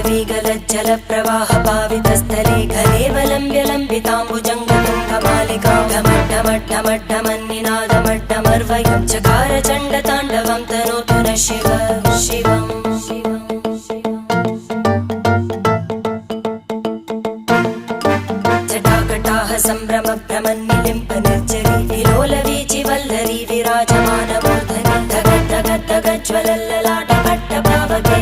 जलप्रवाह पावितस्थले घलेवलम्ब्य लम्बिताम्बुजङ्गतुङ्गमालिकां ढमड्ढमड्ढमड्ढमन्निनादमड्ढमर्वयं चकार चण्डताण्डवं तनोतु नः शिव शिवम् जटाकटाः सम्भ्रमभ्रमन्निलिम्प निर्जरी विलोलवीचि वल्लरी विराजमानमूर्धनि धगद्धगद्धगज्ज्वलल्ललाटकट्टप्लावके